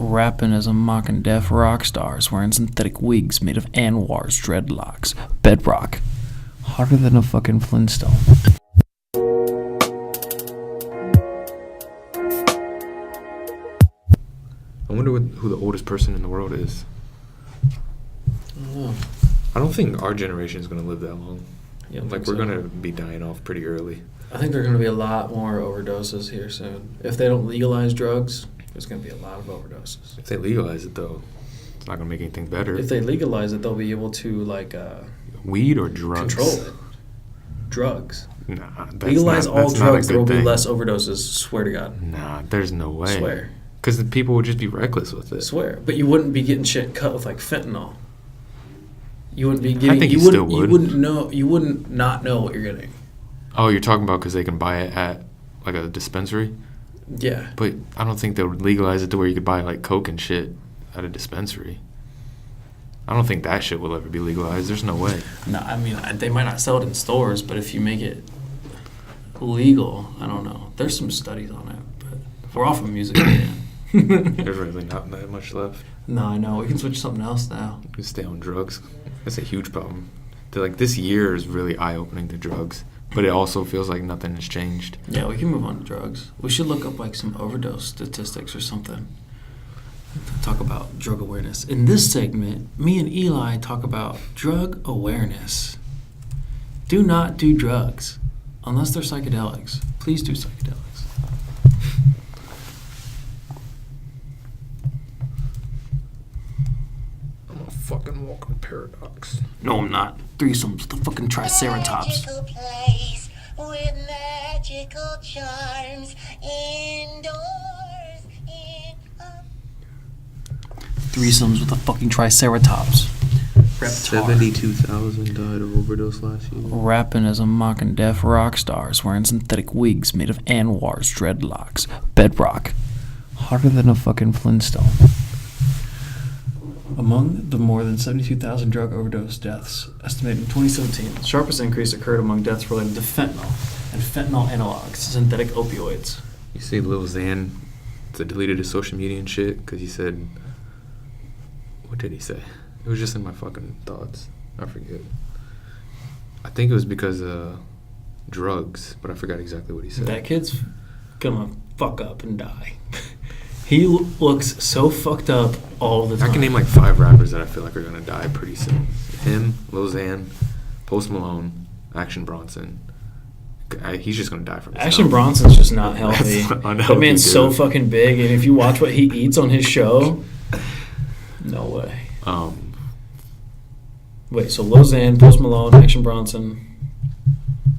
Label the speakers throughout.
Speaker 1: Rapping as a mocking deaf rock stars wearing synthetic wigs made of Anwar's dreadlocks. Bedrock. Harder than a fucking Flintstone.
Speaker 2: I wonder who the oldest person in the world is.
Speaker 3: I don't know.
Speaker 2: I don't think our generation is going to live that long.
Speaker 3: Yeah,
Speaker 2: Like, we're going to be dying off pretty early.
Speaker 3: I think there are going to be a lot more overdoses here soon. If they don't legalize drugs, there's going to be a lot of overdoses.
Speaker 2: If they legalize it, though, it's not going to make anything better.
Speaker 3: If they legalize it, they'll be able to, like,
Speaker 2: weed or drugs?
Speaker 3: control it. Drugs.
Speaker 2: Nah,
Speaker 3: Legalize all drugs, there will be less overdoses. Swear to God.
Speaker 2: Nah, there's no way.
Speaker 3: Swear.
Speaker 2: Because the people would just be reckless with it.
Speaker 3: Swear. But you wouldn't be getting shit cut with, like, fentanyl. You wouldn't be getting.
Speaker 2: I think you still would.
Speaker 3: You wouldn't know. You wouldn't not know what you're getting.
Speaker 2: Oh, you're talking about because they can buy it at, like, a dispensary?
Speaker 3: Yeah.
Speaker 2: But I don't think they would legalize it to where you could buy, like, Coke and shit at a dispensary. I don't think that shit will ever be legalized. There's no way.
Speaker 3: No, I mean, they might not sell it in stores, but if you make it legal, I don't know. There's some studies on it, but we're off of music again.
Speaker 2: There's really not that much left.
Speaker 3: No, I know. We can switch to something else now.
Speaker 2: You can stay on drugs. That's a huge problem. Like, this year is really eye-opening to drugs, but it also feels like nothing has changed.
Speaker 3: Yeah, we can move on to drugs. We should look up, like, some overdose statistics or something. Talk about drug awareness. In this segment, me and Eli talk about drug awareness. Do not do drugs unless they're psychedelics. Please do psychedelics.
Speaker 2: I'm a fucking walking paradox.
Speaker 3: No, I'm not. Threesomes with the fucking Triceratops.
Speaker 4: Magical place with magical charms indoors.
Speaker 3: Threesomes with the fucking Triceratops. Reptar.
Speaker 2: 72,000 died of overdose last year.
Speaker 1: Rapping as a mocking deaf rock stars wearing synthetic wigs made of Anwar's dreadlocks. Bedrock. Harder than a fucking Flintstone.
Speaker 3: Among the more than 72,000 drug overdose deaths estimated in 2017, the sharpest increase occurred among deaths related to fentanyl and fentanyl analogs, synthetic opioids.
Speaker 2: You see Lil Xan deleted his social media and shit because he said... What did he say? It was just in my fucking thoughts. I forget. I think it was because of drugs, but I forgot exactly what he said.
Speaker 3: That kid's gonna fuck up and die. He looks so fucked up all the time.
Speaker 2: I can name like 5 rappers that I feel like are gonna die pretty soon. Him, Lil Xan, Post Malone, Action Bronson. He's just gonna die from his
Speaker 3: Action
Speaker 2: health.
Speaker 3: Bronson's just not healthy.
Speaker 2: Unhealthy,
Speaker 3: That man's
Speaker 2: dude.
Speaker 3: so fucking big, and if you watch what he eats on his show, no way. Wait, so Lil Xan, Post Malone, Action Bronson,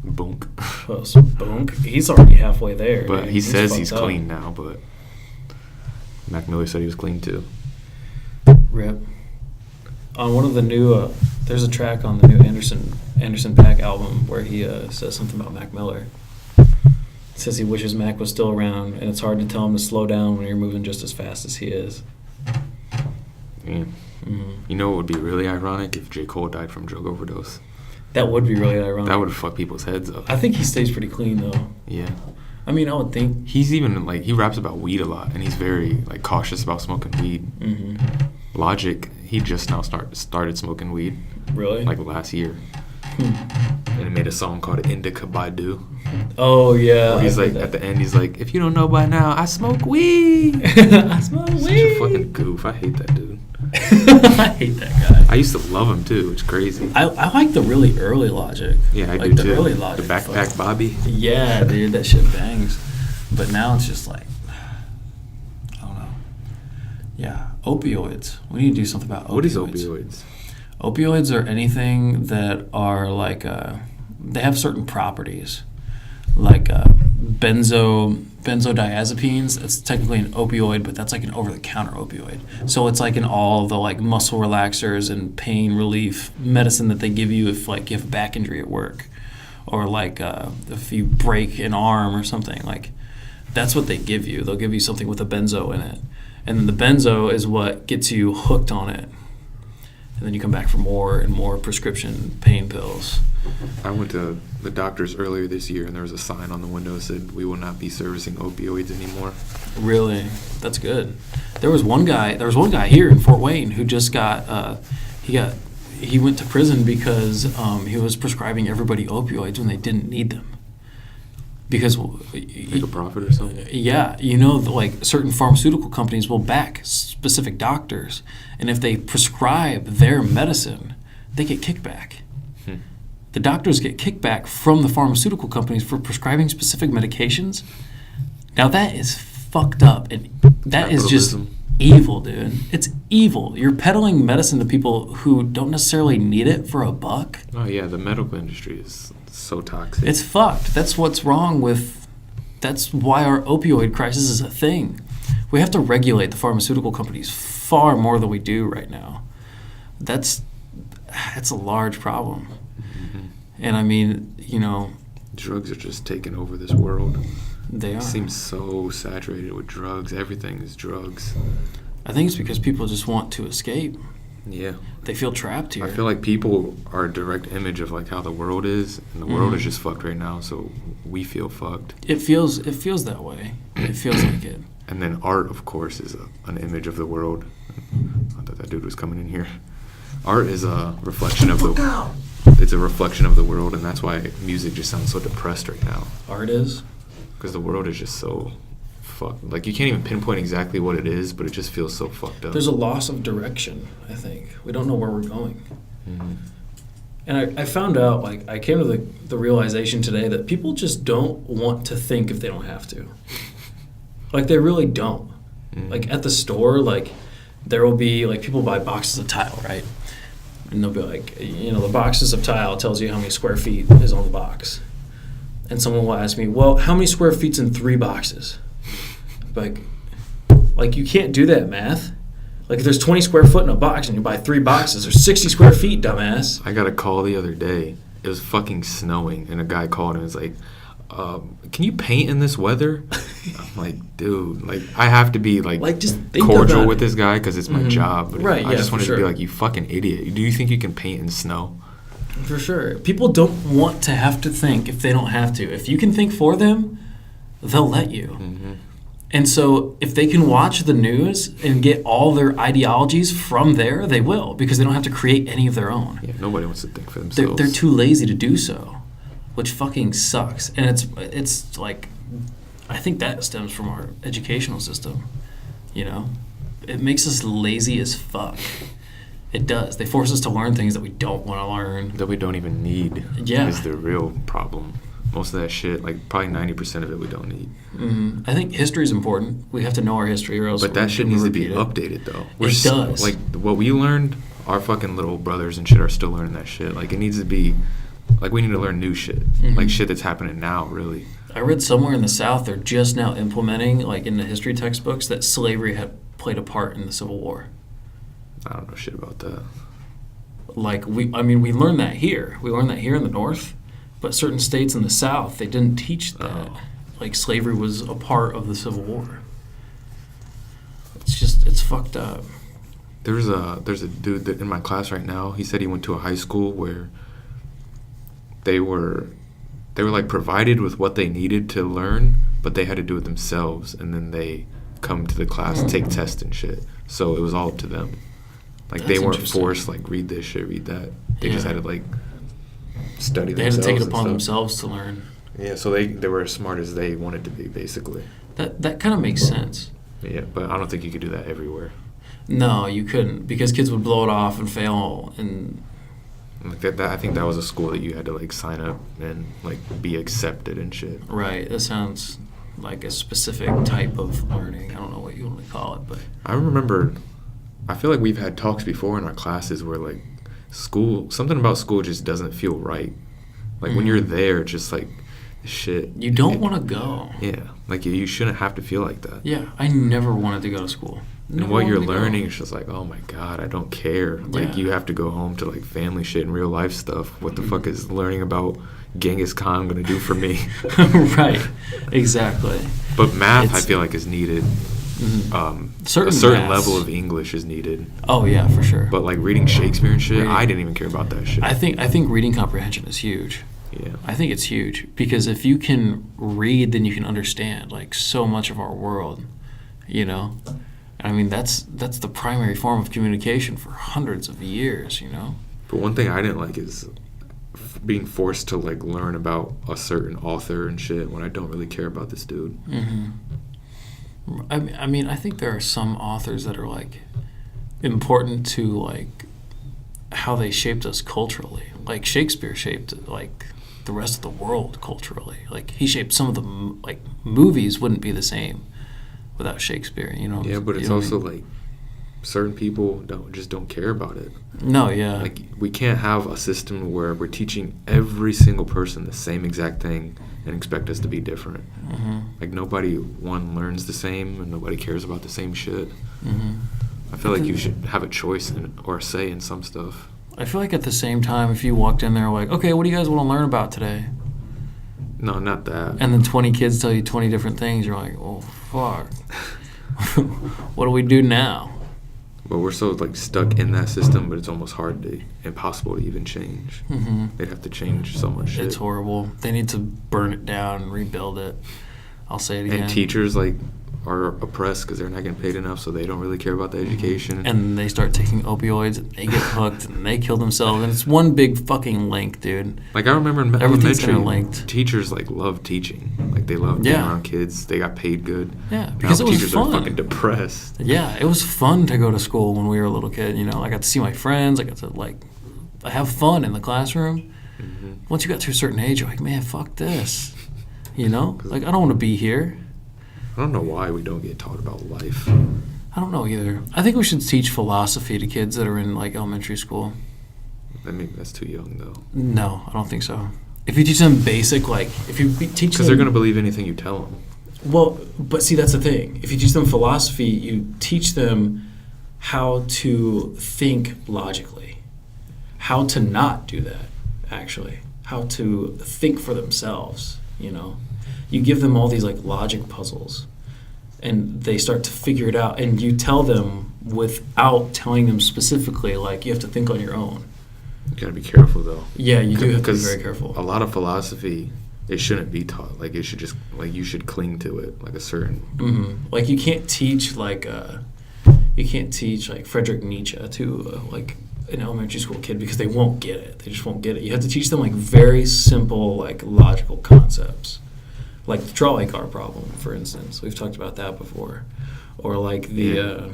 Speaker 2: Boonk.
Speaker 3: Boonk. He's already halfway there.
Speaker 2: But
Speaker 3: dude.
Speaker 2: he says he's
Speaker 3: fucked up.
Speaker 2: clean now, but Mac Miller said he was clean too.
Speaker 3: Rip. On one of the new, there's a track on the new Anderson .Paak album where he says something about Mac Miller. He says he wishes Mac was still around, and it's hard to tell him to slow down when you're moving just as fast as he is.
Speaker 2: Yeah.
Speaker 3: Mm-hmm.
Speaker 2: You know what would be really ironic if J. Cole died from drug overdose?
Speaker 3: That would be really ironic.
Speaker 2: That would have fucked people's heads up.
Speaker 3: I think he stays pretty clean though.
Speaker 2: Yeah.
Speaker 3: I mean, I would think.
Speaker 2: He's even like, he raps about weed a lot, and he's very like cautious about smoking weed.
Speaker 3: Mm-hmm.
Speaker 2: Logic, he just now started smoking weed
Speaker 3: Really?
Speaker 2: like last year, and he made a song called "Indica Badu."
Speaker 3: Oh yeah.
Speaker 2: Where he's
Speaker 3: I
Speaker 2: like
Speaker 3: heard
Speaker 2: at the end, he's like, "If you don't know by now, I smoke weed."
Speaker 3: that. I smoke
Speaker 2: Such
Speaker 3: weed.
Speaker 2: a fucking goof. I hate that dude.
Speaker 3: I hate that guy.
Speaker 2: I used to love him too. It's crazy.
Speaker 3: I like the really early Logic.
Speaker 2: Yeah, I
Speaker 3: like
Speaker 2: do
Speaker 3: the
Speaker 2: too.
Speaker 3: early Logic.
Speaker 2: The Backpack Bobby.
Speaker 3: Yeah, dude, that shit bangs. But now it's just like, I don't know. Yeah, opioids. We need to do something about opioids.
Speaker 2: What is opioids?
Speaker 3: Opioids are anything that are like, they have certain properties. Like benzodiazepines, that's technically an opioid, but that's like an over-the-counter opioid. So it's like in all the like muscle relaxers and pain relief medicine that they give you if like you have a back injury at work, or like if you break an arm or something. Like that's what they give you. They'll give you something with a benzo in it, and then the benzo is what gets you hooked on it. and then you come back for more and more prescription pain pills.
Speaker 2: I went to the doctor's earlier this year, and there was a sign on the window that said, "We will not be servicing opioids anymore."
Speaker 3: Really, that's good. There was one guy here in Fort Wayne who just he went to prison because he was prescribing everybody opioids when they didn't need them. Because
Speaker 2: Make a profit or something?
Speaker 3: yeah, you know, like certain pharmaceutical companies will back specific doctors, and if they prescribe their medicine, they get kickback. The doctors get kickback from the pharmaceutical companies for prescribing specific medications. Now that is fucked up, and that is just
Speaker 2: Capitalism.
Speaker 3: evil, dude. It's evil. You're peddling medicine to people who don't necessarily need it for a buck.
Speaker 2: Oh yeah, the medical industry is so toxic.
Speaker 3: It's fucked. That's what's wrong with. That's why our opioid crisis is a thing. We have to regulate the pharmaceutical companies far more than we do right now. That's a large problem. And I mean, you know,
Speaker 2: Drugs are just taking over this world.
Speaker 3: they are.
Speaker 2: It seems so saturated with drugs. Everything is drugs.
Speaker 3: I think it's because people just want to escape.
Speaker 2: Yeah.
Speaker 3: They feel trapped here.
Speaker 2: I feel like people are a direct image of like how the world is, and the world is just fucked right now. So we feel fucked.
Speaker 3: It feels that way. It feels like it.
Speaker 2: And then art, of course, is an image of the world. I thought that dude was coming in here. Art is a reflection of the. It's a reflection of the world, and that's why music just sounds so depressed right now.
Speaker 3: Art is.
Speaker 2: Because the world is just so fucked. Like you can't even pinpoint exactly what it is, but it just feels so fucked up.
Speaker 3: There's a loss of direction, I think. We don't know where we're going.
Speaker 2: Mhm.
Speaker 3: And I found out, like, I came to the realization today that people just don't want to think if they don't have to. Like, they really don't. Like, at the store, like, there will be, like, people buy boxes of tile, right? And they'll be like, you know, the boxes of tile tells you how many square feet is on the box. And someone will ask me, well, how many square feet's in 3 boxes? Like you can't do that math. Like if there's 20 square foot in a box and you buy 3 boxes, there's 60 square feet, dumbass.
Speaker 2: I got a call the other day. It was fucking snowing, and a guy called and was like, "Can you paint in this weather?" I'm like, dude, like I have to be like
Speaker 3: just think
Speaker 2: cordial
Speaker 3: about
Speaker 2: with
Speaker 3: it.
Speaker 2: this guy because it's my job. But
Speaker 3: Right,
Speaker 2: I
Speaker 3: yeah,
Speaker 2: just
Speaker 3: for
Speaker 2: wanted to be
Speaker 3: sure.
Speaker 2: like, you fucking idiot. Do you think you can paint in snow?
Speaker 3: For sure. People don't want to have to think if they don't have to. If you can think for them, they'll let you. And so if they can watch the news and get all their ideologies from there, they will, because they don't have to create any of their own.
Speaker 2: Yeah, nobody wants to think for themselves.
Speaker 3: They're too lazy to do so, which fucking sucks. And it's like, I think that stems from our educational system, you know? It makes us lazy as fuck. It does. They force us to learn things that we don't want to learn.
Speaker 2: that we don't even need.
Speaker 3: Yeah.
Speaker 2: Is the real problem. Most of that shit, like probably 90% of it, we don't need.
Speaker 3: I think history is important. We have to know our history, or else.
Speaker 2: But that shit
Speaker 3: we
Speaker 2: needs to be
Speaker 3: repeat it.
Speaker 2: updated, though.
Speaker 3: It does.
Speaker 2: Like, what we learned, our fucking little brothers and shit are still learning that shit. Like, it needs to be, like, we need to learn new shit. Like, shit that's happening now, really.
Speaker 3: I read somewhere in the South they're just now implementing, like in the history textbooks, that slavery had played a part in the Civil War.
Speaker 2: I don't know shit about that.
Speaker 3: Like, we learned that here. We learned that here in the North, but certain states in the South, they didn't teach that.
Speaker 2: Oh.
Speaker 3: Like, slavery was a part of the Civil War. It's fucked up.
Speaker 2: There's a dude that in my class right now. He said he went to a high school where they were like provided with what they needed to learn, but they had to do it themselves, and then they come to the class, take tests and shit. So it was all up to them. Like, they
Speaker 3: That's
Speaker 2: weren't
Speaker 3: interesting.
Speaker 2: forced, like, read this shit, read that. They just
Speaker 3: Yeah.
Speaker 2: had to, like, study
Speaker 3: They had to
Speaker 2: themselves.
Speaker 3: take it
Speaker 2: and
Speaker 3: upon
Speaker 2: stuff.
Speaker 3: themselves to learn.
Speaker 2: Yeah, so they were as smart as they wanted to be, basically.
Speaker 3: That kind of makes sense.
Speaker 2: Yeah, but I don't think you could do that everywhere.
Speaker 3: No, you couldn't, because kids would blow it off and fail. And
Speaker 2: Like that I think that was a school that you had to, like, sign up and, like, be accepted and shit.
Speaker 3: right, that sounds like a specific type of learning. I don't know what you want to call it, but
Speaker 2: I remember, I feel like we've had talks before in our classes where, like, something about school just doesn't feel right. Like, when you're there, it's just like, shit.
Speaker 3: you don't want to go.
Speaker 2: Yeah, like, you shouldn't have to feel like that.
Speaker 3: Yeah, I never wanted to go to school.
Speaker 2: And
Speaker 3: Never
Speaker 2: what you're
Speaker 3: wanted to go.
Speaker 2: learning is just like, oh my God, I don't care. Like,
Speaker 3: Yeah.
Speaker 2: you have to go home to, like, family shit and real life stuff. What the fuck is learning about Genghis Khan gonna do for me?
Speaker 3: Right, exactly.
Speaker 2: But math, I
Speaker 3: It's-
Speaker 2: feel like, is needed.
Speaker 3: Certain
Speaker 2: a certain
Speaker 3: maths.
Speaker 2: level of English is needed.
Speaker 3: Oh yeah, for sure.
Speaker 2: But like reading Shakespeare and shit,
Speaker 3: Reading-
Speaker 2: I didn't even care about that shit.
Speaker 3: I think reading comprehension is huge.
Speaker 2: Yeah.
Speaker 3: I think it's huge because if you can read, then you can understand like so much of our world. You know, I mean that's the primary form of communication for hundreds of years. You know.
Speaker 2: But one thing I didn't like is being forced to like learn about a certain author and shit when I don't really care about this dude.
Speaker 3: I mean, I think there are some authors that are like important to like how they shaped us culturally. Like Shakespeare shaped like the rest of the world culturally. Like he shaped some of the like movies wouldn't be the same without Shakespeare. You know.
Speaker 2: Yeah, but it's
Speaker 3: You know what I
Speaker 2: also
Speaker 3: mean?
Speaker 2: like certain people don't care about it.
Speaker 3: No, yeah.
Speaker 2: Like we can't have a system where we're teaching every single person the same exact thing and expect us to be different. Like nobody learns the same and nobody cares about the same shit. I feel like you should have a choice or a say in some stuff.
Speaker 3: I feel like at the same time, if you walked in there like, okay, what do you guys want to learn about today?
Speaker 2: No, not that.
Speaker 3: And then 20 kids tell you 20 different things, you're like, oh, fuck. What do we do now?
Speaker 2: But we're so like stuck in that system, but it's almost impossible to even change. They'd have to change so much shit.
Speaker 3: It's horrible. They need to burn it down and rebuild it. I'll say it again.
Speaker 2: And teachers like are oppressed because they're not getting paid enough, so they don't really care about the education.
Speaker 3: And they start taking opioids, and they get hooked, and they kill themselves. And it's one big fucking link, dude.
Speaker 2: Like I remember in
Speaker 3: Everything's
Speaker 2: elementary,
Speaker 3: interlinked.
Speaker 2: teachers like loved teaching. Like they loved being around kids. They got paid good.
Speaker 3: Yeah,
Speaker 2: Now
Speaker 3: because it was
Speaker 2: teachers
Speaker 3: fun.
Speaker 2: are fucking depressed.
Speaker 3: Yeah, it was fun to go to school when we were a little kid. You know, I got to see my friends. I got to like have fun in the classroom. Once you got to a certain age, you're like, man, fuck this. You know, like I don't want to be here.
Speaker 2: I don't know why we don't get taught about life.
Speaker 3: I don't know either. I think we should teach philosophy to kids that are in like elementary school.
Speaker 2: I mean, that's too young though.
Speaker 3: No, I don't think so. If you teach them basic, like if you teach them,
Speaker 2: Because they're gonna believe anything you tell them.
Speaker 3: Well, but see, that's the thing. If you teach them philosophy, you teach them how to think logically, how to not do that, actually, how to think for themselves, you know. You give them all these like logic puzzles and they start to figure it out, and you tell them without telling them specifically, like you have to think on your own.
Speaker 2: You gotta be careful though.
Speaker 3: Yeah, you do have to be
Speaker 2: 'Cause
Speaker 3: very careful.
Speaker 2: A lot of philosophy, it shouldn't be taught. Like it should just like you should cling to it, like a certain.
Speaker 3: Like you can't teach like Friedrich Nietzsche to like an elementary school kid because they won't get it. They just won't get it. You have to teach them like very simple like logical concepts, like the trolley car problem, for instance. We've talked about that before, or like the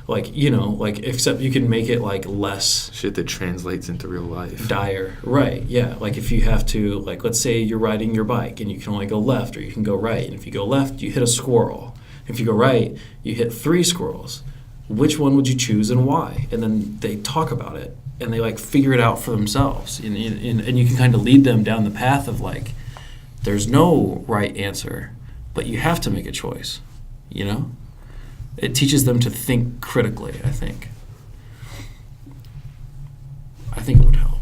Speaker 3: like you know like except you can make it like less
Speaker 2: Shit that translates into real life.
Speaker 3: dire. Right, yeah. Like if you have to, like let's say you're riding your bike and you can only go left or you can go right. And if you go left, you hit a squirrel. If you go right, you hit 3 squirrels. Which one would you choose and why? And then they talk about it and they like figure it out for themselves. And you can kind of lead them down the path of like, there's no right answer, but you have to make a choice, you know? It teaches them to think critically, I think. I think it would help.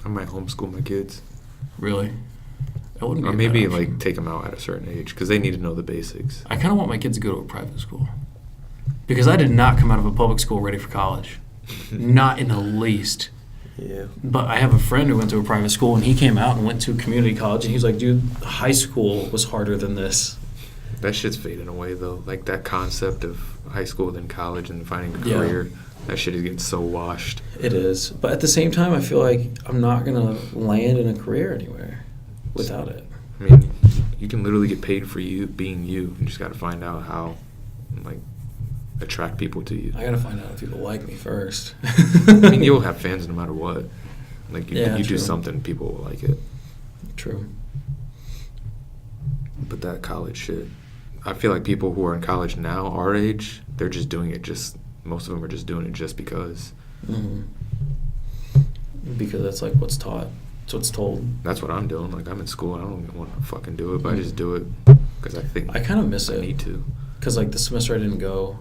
Speaker 2: I might homeschool my kids.
Speaker 3: Really? That wouldn't be
Speaker 2: Or
Speaker 3: a
Speaker 2: maybe
Speaker 3: bad option.
Speaker 2: like take them out at a certain age because they need to know the basics.
Speaker 3: I kind of want my kids to go to a private school. Because I did not come out of a public school ready for college. Not in the least.
Speaker 2: Yeah.
Speaker 3: But I have a friend who went to a private school and he came out and went to a community college and he's like, dude, high school was harder than this.
Speaker 2: That shit's fading away though. Like that concept of high school then college and finding a
Speaker 3: Yeah.
Speaker 2: career, that shit is getting so washed.
Speaker 3: It is. But at the same time, I feel like I'm not going to land in a career anywhere without it.
Speaker 2: I mean, you can literally get paid for you being you. You just got to find out how, like, attract people to you.
Speaker 3: I got to find out if people like me first.
Speaker 2: I mean, you'll have fans no matter what. Like, you
Speaker 3: Yeah,
Speaker 2: do
Speaker 3: true.
Speaker 2: something, people will like it.
Speaker 3: True.
Speaker 2: But that college shit, I feel like people who are in college now, our age, they're just doing it most of them are just doing it just because.
Speaker 3: Mm-hmm. Because that's like what's taught. It's what's told.
Speaker 2: That's what I'm doing. Like, I'm in school. I don't want to fucking do it, but I just do it because I think
Speaker 3: I kind of miss
Speaker 2: I
Speaker 3: it.
Speaker 2: need to.
Speaker 3: Because like the semester I didn't go,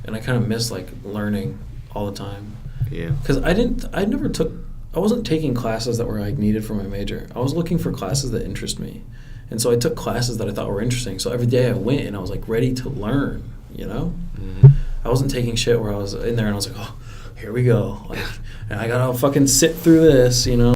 Speaker 3: and I kind of miss like learning all the time.
Speaker 2: Yeah.
Speaker 3: Because I wasn't taking classes that were like needed for my major. I was looking for classes that interest me. And so I took classes that I thought were interesting. So every day I went and I was like ready to learn, you know?
Speaker 2: Mm-hmm.
Speaker 3: I wasn't taking shit where I was in there and I was like, oh, here we go. Like, and I gotta fucking sit through this, you know?